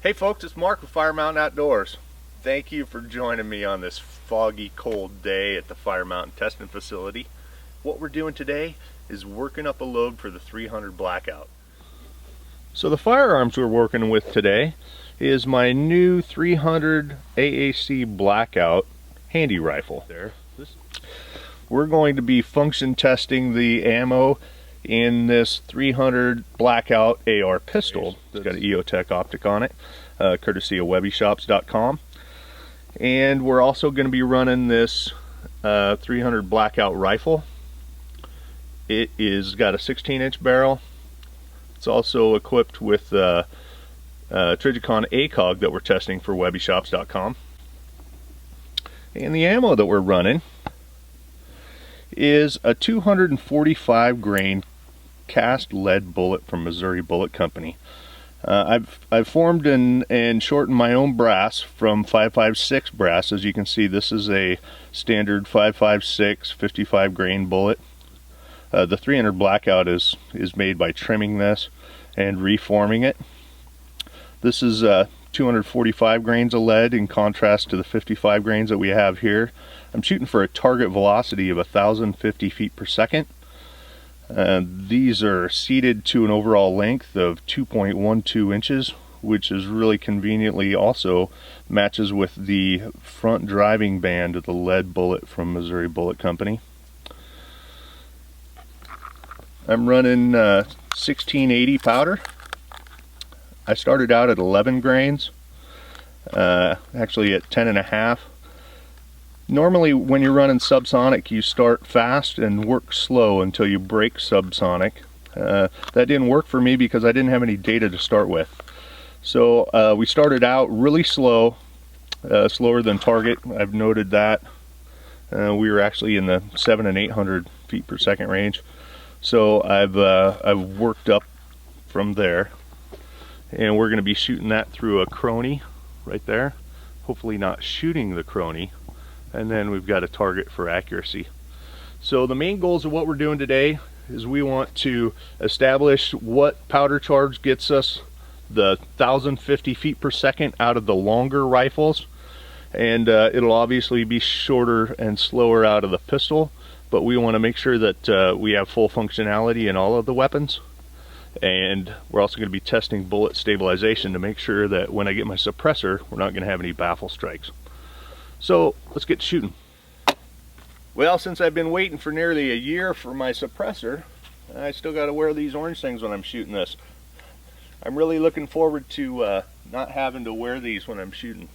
Hey folks, it's Mark with Fire Mountain Outdoors. Thank you for joining me on this foggy, cold day at the Fire Mountain testing facility. What we're doing today is working up a load for the 300 Blackout. So the firearms we're working with today is my new 300 AAC Blackout Handi-Rifle. We're going to be function testing the ammo in this 300 Blackout AR pistol. It's got an EOTech optic on it, courtesy of Velocities.com. And we're also going to be running this 300 Blackout rifle. It is got a 16-inch barrel. It's also equipped with Trijicon ACOG that we're testing for Velocities.com. And the ammo that we're running is a 245 grain cast lead bullet from Missouri Bullet Company. I've formed and shortened my own brass from 5.56 brass. As you can see, this is a standard 5.56 55 grain bullet. The 300 Blackout is made by trimming this and reforming it. This is 245 grains of lead in contrast to the 55 grains that we have here. I'm shooting for a target velocity of 1,050 feet per second. These are seated to an overall length of 2.12 inches, which is really conveniently also matches with the front driving band of the lead bullet from Missouri Bullet Company. I'm running 1680 powder. I started out at 11 grains, actually at 10.5. Normally when you're running subsonic, you start fast and work slow until you break subsonic. That didn't work for me because I didn't have any data to start with. So we started out really slow, slower than target. I've noted that. We were actually in the 700 and 800 feet per second range. So I've worked up from there, and we're going to be shooting that through a crony right there. Hopefully not shooting the crony. And then we've got a target for accuracy. So the main goals of what we're doing today is we want to establish what powder charge gets us the 1,050 feet per second out of the longer rifles. And it'll obviously be shorter and slower out of the pistol, but we want to make sure that we have full functionality in all of the weapons. And we're also going to be testing bullet stabilization to make sure that when I get my suppressor, we're not going to have any baffle strikes. So let's get shooting. Well, since I've been waiting for nearly a year for my suppressor, I still got to wear these orange things when I'm shooting this. I'm really looking forward to not having to wear these when I'm shooting.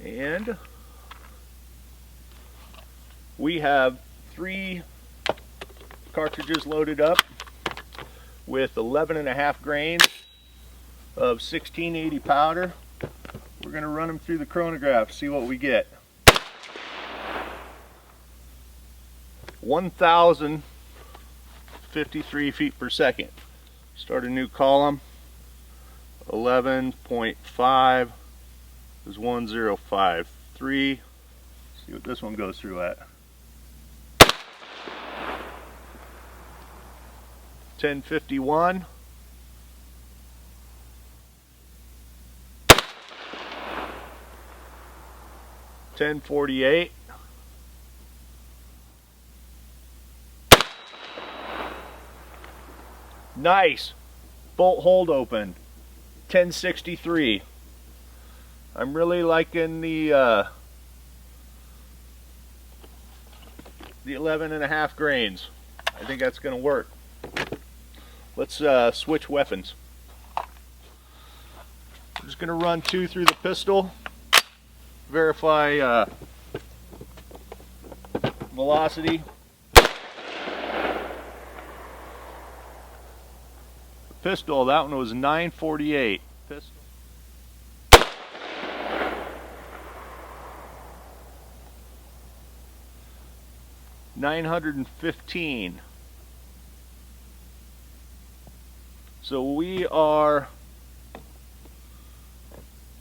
And we have 3 cartridges loaded up with 11.5 grains of 1680 powder. We're going to run them through the chronograph, see what we get. 1,053 feet per second. Start a new column. 11.5 is 1053. See what this one goes through at. 1051. 1048. Nice. Bolt hold open. 1063. I'm really liking the 11.5 grains. I think that's going to work. Let's switch weapons. I'm just going to run 2 through the pistol. Verify velocity. Pistol, that one was 948. Pistol. 915. So we are,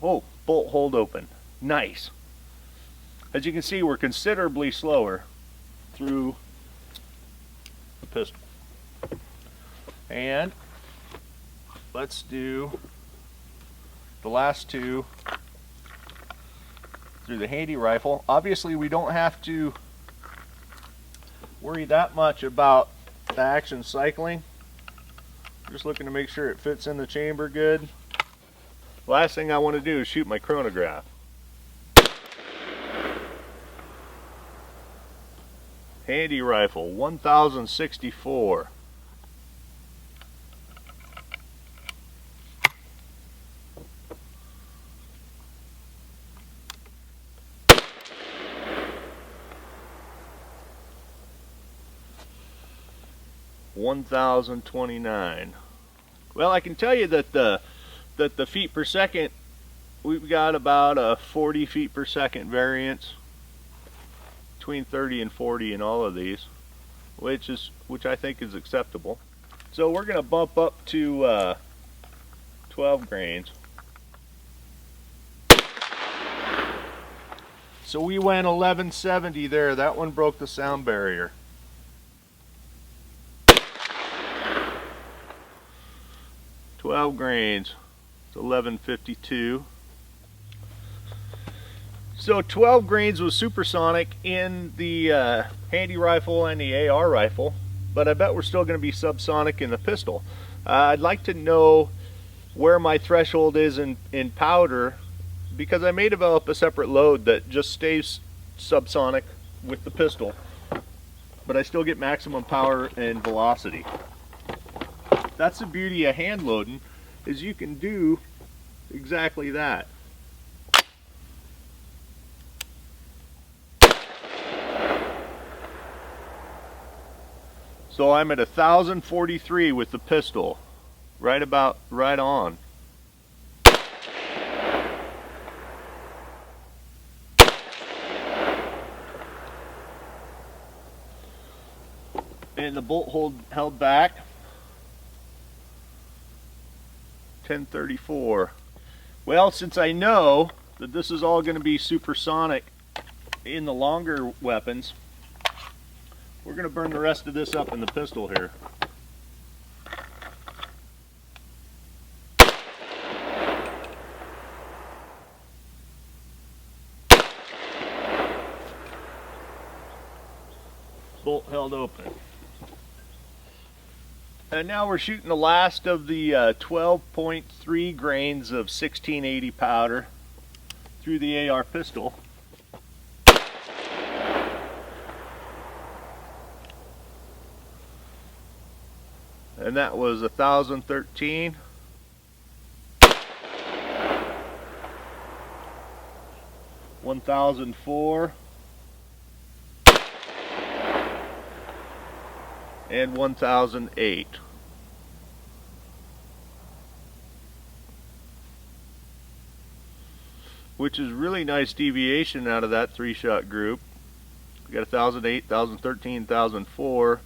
oh, bolt hold open. Nice. As you can see, we're considerably slower through the pistol. And let's do the last two through the Handi-Rifle. Obviously we don't have to worry that much about the action cycling. Just looking to make sure it fits in the chamber good. Last thing I want to do is shoot my chronograph. Handi-Rifle 1064. $1,029. Well, I can tell you that the feet per second, we've got about a 40 feet per second variance between 30 and 40 in all of these, which I think is acceptable. So we're going to bump up to 12 grains. So we went 1170 there. That one broke the sound barrier. $12 grains, it's 1152. So 12 grains was supersonic in the Handi-Rifle and the AR rifle, but I bet we're still going to be subsonic in the pistol. I'd like to know where my threshold is in powder, because I may develop a separate load that just stays subsonic with the pistol, but I still get maximum power and velocity. That's the beauty of hand loading, is you can do exactly that. So I'm at 1043 with the pistol, right on. And the bolt held back. 1034. Well, since I know that this is all going to be supersonic in the longer weapons, we're going to burn the rest of this up in the pistol here. Bolt held open. And now we're shooting the last of the 12.3 grains of 1680 powder through the AR pistol. And that was 1013. $1,004. And 1008. Which is really nice deviation out of that 3-shot group. We got 1008, 1013, 1004.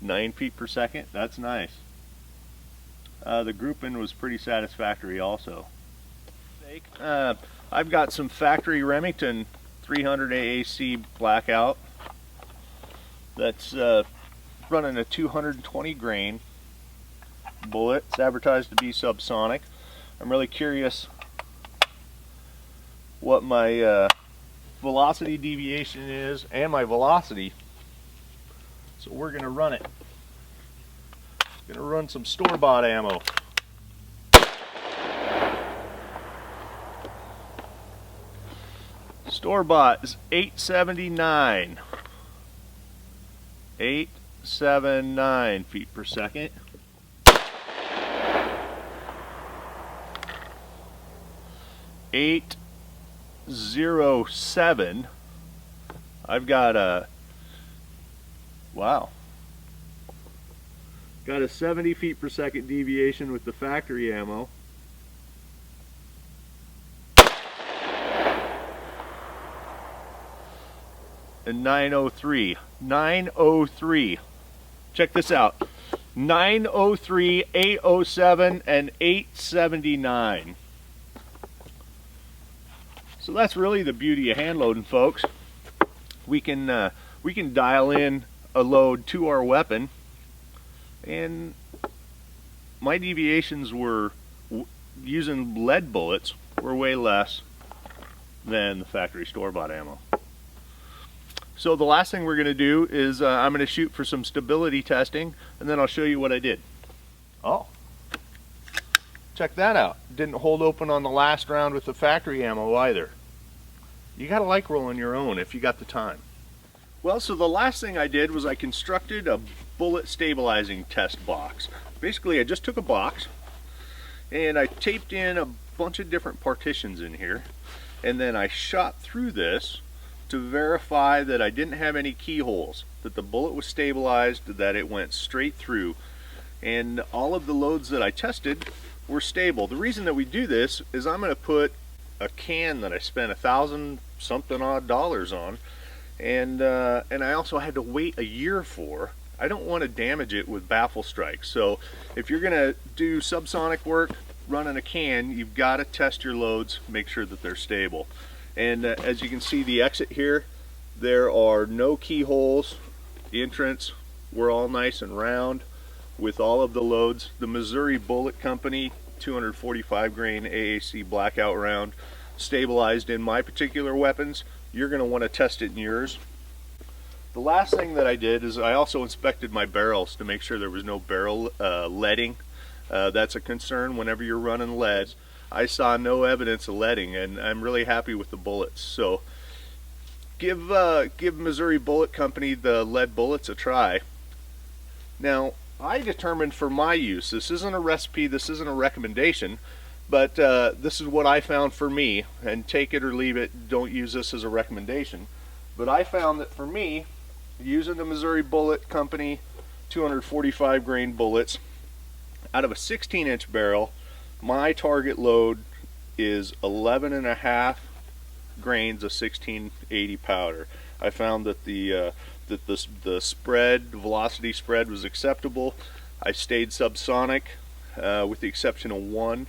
9 feet per second. That's nice. The grouping was pretty satisfactory also. I've got some factory Remington 300 AAC Blackout that's running a 220 grain bullet. It's advertised to be subsonic. I'm really curious what my velocity deviation is and my velocity, so we're going to run it. Going to run some store-bought ammo. Store-bought is 879. 879 feet per second. $807. I've got a, wow, got a 70 feet per second deviation with the factory ammo. And 903. 903. Check this out. 903, 807, and 879. So that's really the beauty of hand loading, folks. We can dial in a load to our weapon and my deviations were using lead bullets were way less than the factory store-bought ammo. So the last thing we're going to do is I'm going to shoot for some stability testing, and then I'll show you what I did. Oh, check that out. Didn't hold open on the last round with the factory ammo either. You got to like rolling your own if you got the time. Well, so the last thing I did was I constructed a bullet stabilizing test box. Basically, I just took a box and I taped in a bunch of different partitions in here, and then I shot through this to verify that I didn't have any keyholes, that the bullet was stabilized, that it went straight through, and all of the loads that I tested were stable. The reason that we do this is I'm going to put a can that I spent $1,000 something odd on, and I also had to wait a year for. I don't want to damage it with baffle strikes. So if you're going to do subsonic work running a can, you've got to test your loads, make sure that they're stable. And as you can see, the exit here, there are no keyholes. The entrance, we're all nice and round with all of the loads. The Missouri Bullet Company 245 grain AAC Blackout round stabilized in my particular weapons. You're going to want to test it in yours. The last thing that I did is I also inspected my barrels to make sure there was no barrel leading. That's a concern whenever you're running leads. I saw no evidence of leading, and I'm really happy with the bullets. So give Missouri Bullet Company the lead bullets a try. Now, I determined for my use, this isn't a recipe, this isn't a recommendation, but this is what I found for me, and take it or leave it, don't use this as a recommendation. But I found that for me, using the Missouri Bullet Company 245 grain bullets, out of a 16-inch barrel, my target load is 11.5 grains of 1680 powder. I found that the spread, the velocity spread, was acceptable. I stayed subsonic with the exception of one,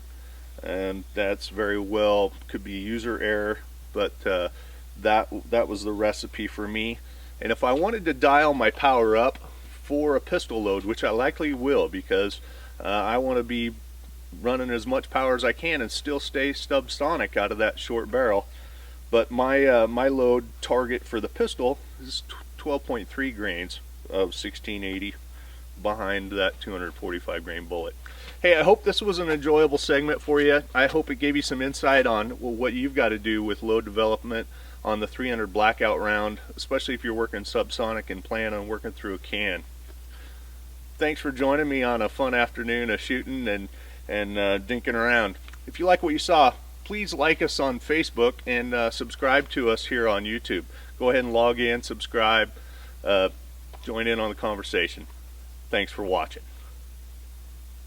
and that's very well could be user error, but that was the recipe for me. And if I wanted to dial my power up for a pistol load, which I likely will, because I want to be running as much power as I can and still stay subsonic out of that short barrel, but my my load target for the pistol is 12.3 grains of 1680 behind that 245 grain bullet. Hey, I hope this was an enjoyable segment for you. I hope it gave you some insight on what you've got to do with load development on the 300 Blackout round, especially if you're working subsonic and plan on working through a can. Thanks for joining me on a fun afternoon of shooting and dinking around. If you like what you saw, please like us on Facebook and subscribe to us here on YouTube. Go ahead and log in, subscribe, join in on the conversation. Thanks for watching.